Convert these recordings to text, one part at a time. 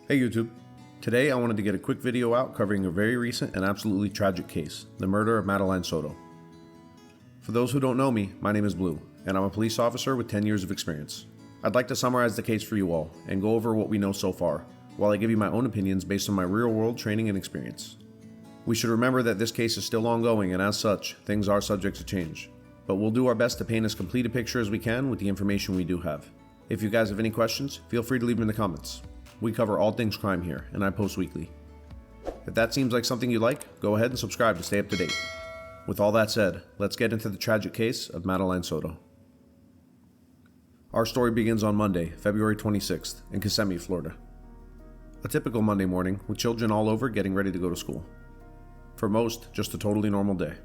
Hey YouTube. Today I wanted to get a quick video out covering a very recent and absolutely tragic case, the murder of Madeline Soto. For those who don't know me, my name is Blue, and I'm a police officer with 10 years of experience. I'd like to summarize the case for you all, and go over what we know so far, while I give you my own opinions based on my real-world training and experience. We should remember that this case is still ongoing, and as such, things are subject to change. But we'll do our best to paint as complete a picture as we can with the information we do have. If you guys have any questions, feel free to leave them in the comments. We cover all things crime here, and I post weekly. If that seems like something you like, go ahead and subscribe to stay up to date. With all that said, let's get into the tragic case of Madeline Soto. Our story begins on Monday, February 26th, in Kissemme, Florida. A typical Monday morning, with children all over getting ready to go to school. For most, just a totally normal day.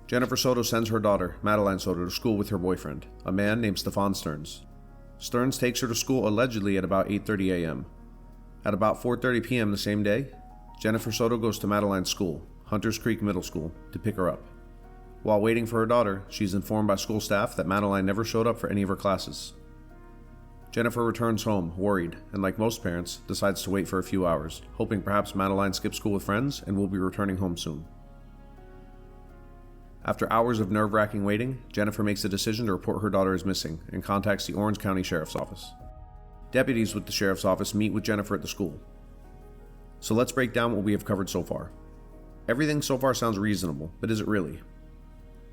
Jennifer Soto sends her daughter, Madeline Soto, to school with her boyfriend, a man named Stephan Stearns. Stearns takes her to school allegedly at about 8:30 a.m. At about 4:30 p.m. the same day, Jennifer Soto goes to Madeline's school, Hunters Creek Middle School, to pick her up. While waiting for her daughter, she's informed by school staff that Madeline never showed up for any of her classes. Jennifer returns home, worried, and like most parents, decides to wait for a few hours, hoping perhaps Madeline skipped school with friends and will be returning home soon. After hours of nerve-wracking waiting, Jennifer makes the decision to report her daughter as missing and contacts the Orange County Sheriff's Office. Deputies with the Sheriff's Office meet with Jennifer at the school. So let's break down what we have covered so far. Everything so far sounds reasonable, but is it really?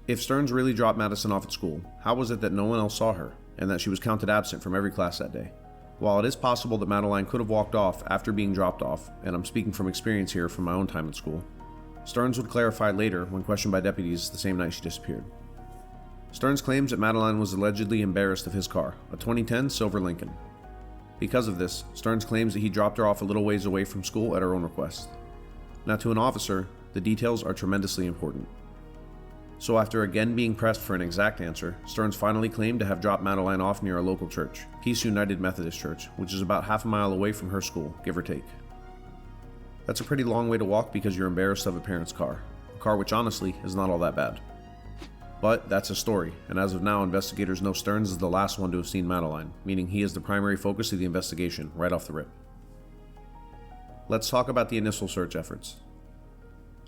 If Stearns really dropped Madison off at school, how was it that no one else saw her, and that she was counted absent from every class that day? While it is possible that Madeline could have walked off after being dropped off, and I'm speaking from experience here from my own time at school, Stearns would clarify later when questioned by deputies the same night she disappeared. Stearns claims that Madeline was allegedly embarrassed of his car, a 2010 silver Lincoln. Because of this, Stearns claims that he dropped her off a little ways away from school at her own request. Now, to an officer, the details are tremendously important. So after again being pressed for an exact answer, Stearns finally claimed to have dropped Madeline off near a local church, Peace United Methodist Church, which is about half a mile away from her school, give or take. That's a pretty long way to walk because you're embarrassed of a parent's car. A car which honestly is not all that bad. But that's a story, and as of now investigators know Stearns is the last one to have seen Madeline, meaning he is the primary focus of the investigation right off the rip. Let's talk about the initial search efforts.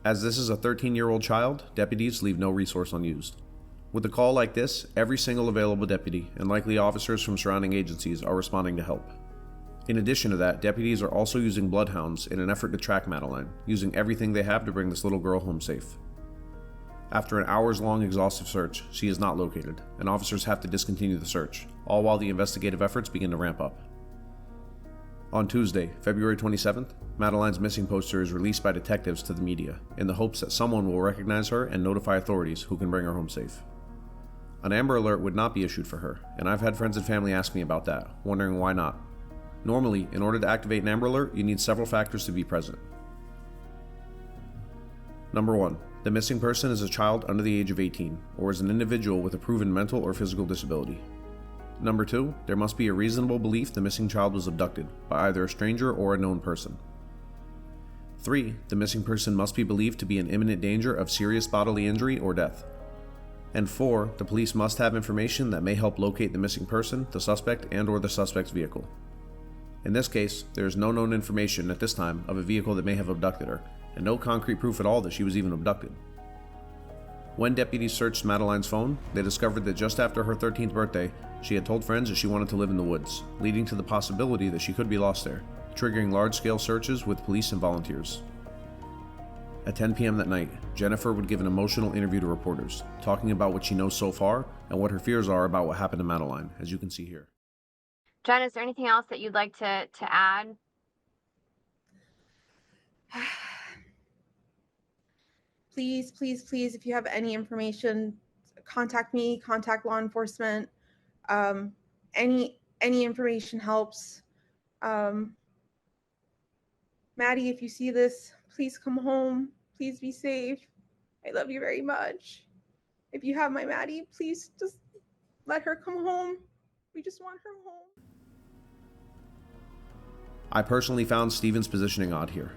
As this is a 13-year-old child, deputies leave no resource unused. With a call like this, every single available deputy and likely officers from surrounding agencies are responding to help. In addition to that, deputies are also using bloodhounds in an effort to track Madeline, using everything they have to bring this little girl home safe. After an hours-long exhaustive search, she is not located, and officers have to discontinue the search, all while the investigative efforts begin to ramp up. On Tuesday, February 27th, Madeline's missing poster is released by detectives to the media, in the hopes that someone will recognize her and notify authorities who can bring her home safe. An Amber Alert would not be issued for her, and I've had friends and family ask me about that, wondering why not. Normally, in order to activate an Amber Alert, you need several factors to be present. Number 1. The missing person is a child under the age of 18, or is an individual with a proven mental or physical disability. Number 2. There must be a reasonable belief the missing child was abducted by either a stranger or a known person. 3. The missing person must be believed to be in imminent danger of serious bodily injury or death. And 4. The police must have information that may help locate the missing person, the suspect, and/or the suspect's vehicle. In this case, there is no known information at this time of a vehicle that may have abducted her, and no concrete proof at all that she was even abducted. When deputies searched Madeline's phone, they discovered that just after her 13th birthday, she had told friends that she wanted to live in the woods, leading to the possibility that she could be lost there, triggering large-scale searches with police and volunteers. At 10 p.m. that night, Jennifer would give an emotional interview to reporters, talking about what she knows so far and what her fears are about what happened to Madeline, as you can see here. Jen, is there anything else that you'd like to add? Please, please, please, if you have any information, contact me, contact law enforcement. Any information helps. Maddie, if you see this, please come home. Please be safe. I love you very much. If you have my Maddie, please just let her come home. We just want her home. I personally found Stephen's positioning odd here.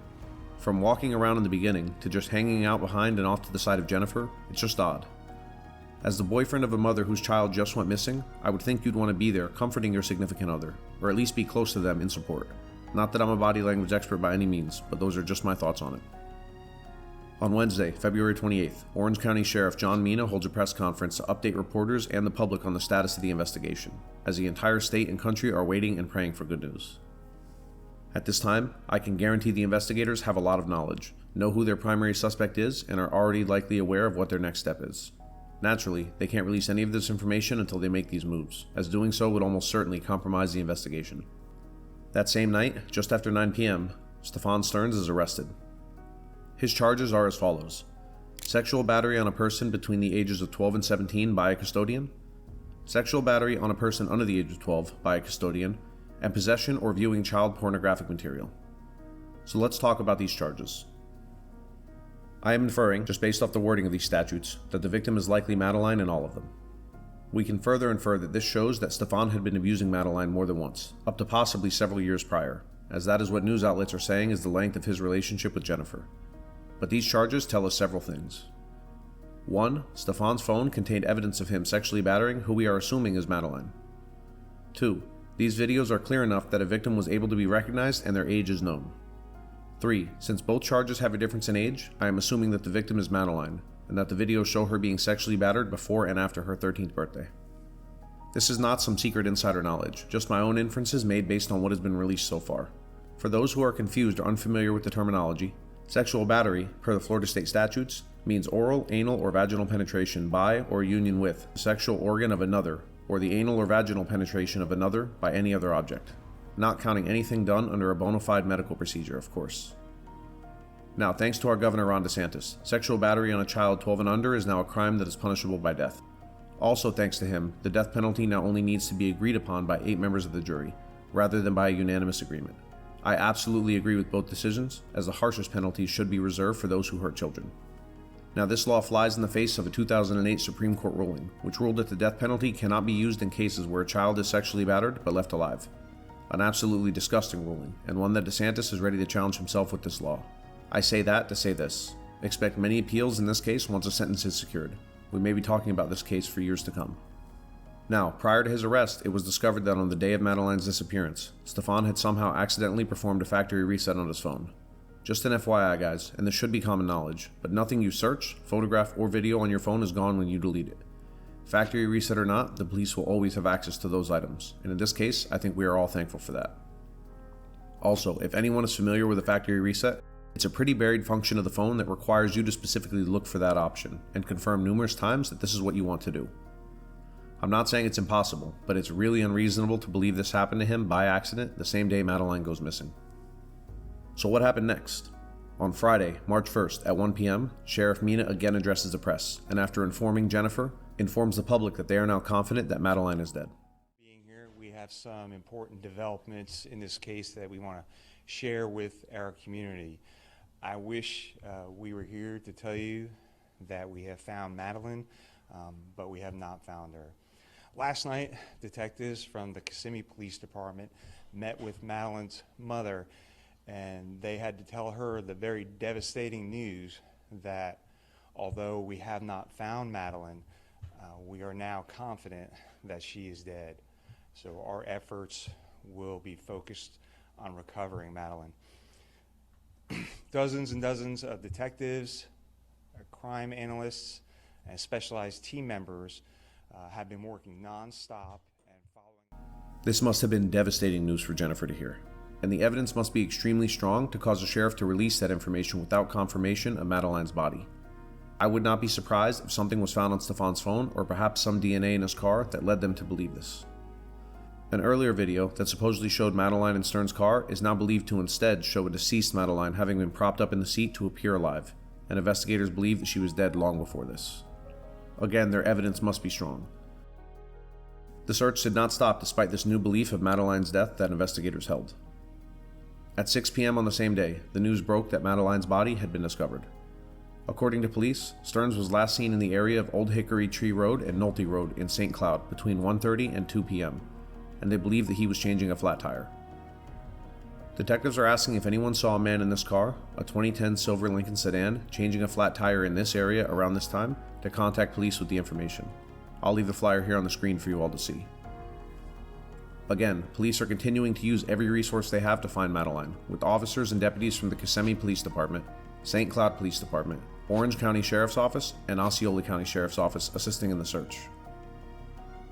From walking around in the beginning to just hanging out behind and off to the side of Jennifer, it's just odd. As the boyfriend of a mother whose child just went missing, I would think you'd want to be there comforting your significant other, or at least be close to them in support. Not that I'm a body language expert by any means, but those are just my thoughts on it. On Wednesday, February 28th, Orange County Sheriff John Mina holds a press conference to update reporters and the public on the status of the investigation, as the entire state and country are waiting and praying for good news. At this time, I can guarantee the investigators have a lot of knowledge, know who their primary suspect is, and are already likely aware of what their next step is. Naturally, they can't release any of this information until they make these moves, as doing so would almost certainly compromise the investigation. That same night, just after 9 p.m., Stephan Stearns is arrested. His charges are as follows: sexual battery on a person between the ages of 12 and 17 by a custodian, sexual battery on a person under the age of 12 by a custodian, and possession or viewing child pornographic material. So let's talk about these charges. I am inferring, just based off the wording of these statutes, that the victim is likely Madeline in all of them. We can further infer that this shows that Stephan had been abusing Madeline more than once, up to possibly several years prior, as that is what news outlets are saying is the length of his relationship with Jennifer. But these charges tell us several things. 1. Stephan's phone contained evidence of him sexually battering who we are assuming is Madeline. 2. These videos are clear enough that a victim was able to be recognized and their age is known. 3. Since both charges have a difference in age, I am assuming that the victim is Madeline, and that the videos show her being sexually battered before and after her 13th birthday. This is not some secret insider knowledge, just my own inferences made based on what has been released so far. For those who are confused or unfamiliar with the terminology, sexual battery, per the Florida state statutes, means oral, anal, or vaginal penetration by or union with the sexual organ of another, or the anal or vaginal penetration of another by any other object, not counting anything done under a bona fide medical procedure, of course. Now, thanks to our Governor Ron DeSantis, sexual battery on a child 12 and under is now a crime that is punishable by death. Also thanks to him, the death penalty now only needs to be agreed upon by 8 members of the jury, rather than by a unanimous agreement. I absolutely agree with both decisions, as the harshest penalties should be reserved for those who hurt children. Now, this law flies in the face of a 2008 Supreme Court ruling, which ruled that the death penalty cannot be used in cases where a child is sexually battered but left alive. An absolutely disgusting ruling, and one that DeSantis is ready to challenge himself with this law. I say that to say this: expect many appeals in this case once a sentence is secured. We may be talking about this case for years to come. Now, prior to his arrest, it was discovered that on the day of Madeline's disappearance, Stephan had somehow accidentally performed a factory reset on his phone. Just an FYI, guys, and this should be common knowledge, but nothing you search, photograph, or video on your phone is gone when you delete it. Factory reset or not, the police will always have access to those items, and in this case, I think we are all thankful for that. Also, if anyone is familiar with a factory reset, it's a pretty buried function of the phone that requires you to specifically look for that option and confirm numerous times that this is what you want to do. I'm not saying it's impossible, but it's really unreasonable to believe this happened to him by accident the same day Madeline goes missing. So what happened next? On Friday, March 1st at 1 p.m., Sheriff Mina again addresses the press, and after informing Jennifer, informs the public that they are now confident that Madeline is dead. Being here, we have some important developments in this case that we want to share with our community. I wish we were here to tell you that we have found Madeline, but we have not found her. Last night, detectives from the Kissemme Police Department met with Madeline's mother, and they had to tell her the very devastating news that although we have not found Madeline, we are now confident that she is dead. So our efforts will be focused on recovering Madeline. Dozens and dozens of detectives, crime analysts, and specialized team members have been working nonstop and following. This must have been devastating news for Jennifer to hear, and the evidence must be extremely strong to cause the sheriff to release that information without confirmation of Madeline's body. I would not be surprised if something was found on Stephan's phone, or perhaps some DNA in his car that led them to believe this. An earlier video that supposedly showed Madeline in Stern's car is now believed to instead show a deceased Madeline having been propped up in the seat to appear alive, and investigators believe that she was dead long before this. Again, their evidence must be strong. The search did not stop despite this new belief of Madeline's death that investigators held. At 6 p.m. on the same day, the news broke that Madeline's body had been discovered. According to police, Stearns was last seen in the area of Old Hickory Tree Road and Nolte Road in St. Cloud between 1:30 and 2 p.m., and they believe that he was changing a flat tire. Detectives are asking if anyone saw a man in this car, a 2010 silver Lincoln sedan, changing a flat tire in this area around this time, to contact police with the information. I'll leave the flyer here on the screen for you all to see. Again, police are continuing to use every resource they have to find Madeline, with officers and deputies from the Kissemme Police Department, St. Cloud Police Department, Orange County Sheriff's Office, and Osceola County Sheriff's Office assisting in the search.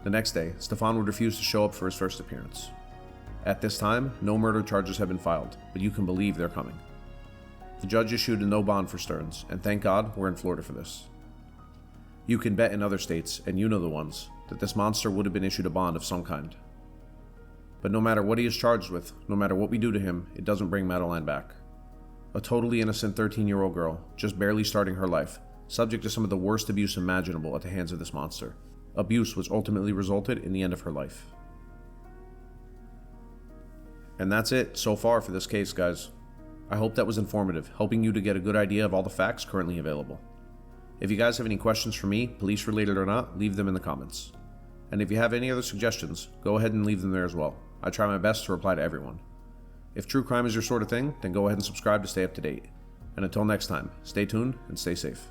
The next day, Stephan would refuse to show up for his first appearance. At this time, no murder charges have been filed, but you can believe they're coming. The judge issued a no bond for Stearns, and thank God we're in Florida for this. You can bet in other states, and you know the ones, that this monster would have been issued a bond of some kind. But no matter what he is charged with, no matter what we do to him, it doesn't bring Madeline back. A totally innocent 13-year-old girl, just barely starting her life, subject to some of the worst abuse imaginable at the hands of this monster. Abuse which ultimately resulted in the end of her life. And that's it so far for this case, guys. I hope that was informative, helping you to get a good idea of all the facts currently available. If you guys have any questions for me, police related or not, leave them in the comments. And if you have any other suggestions, go ahead and leave them there as well. I try my best to reply to everyone. If true crime is your sort of thing, then go ahead and subscribe to stay up to date. And until next time, stay tuned and stay safe.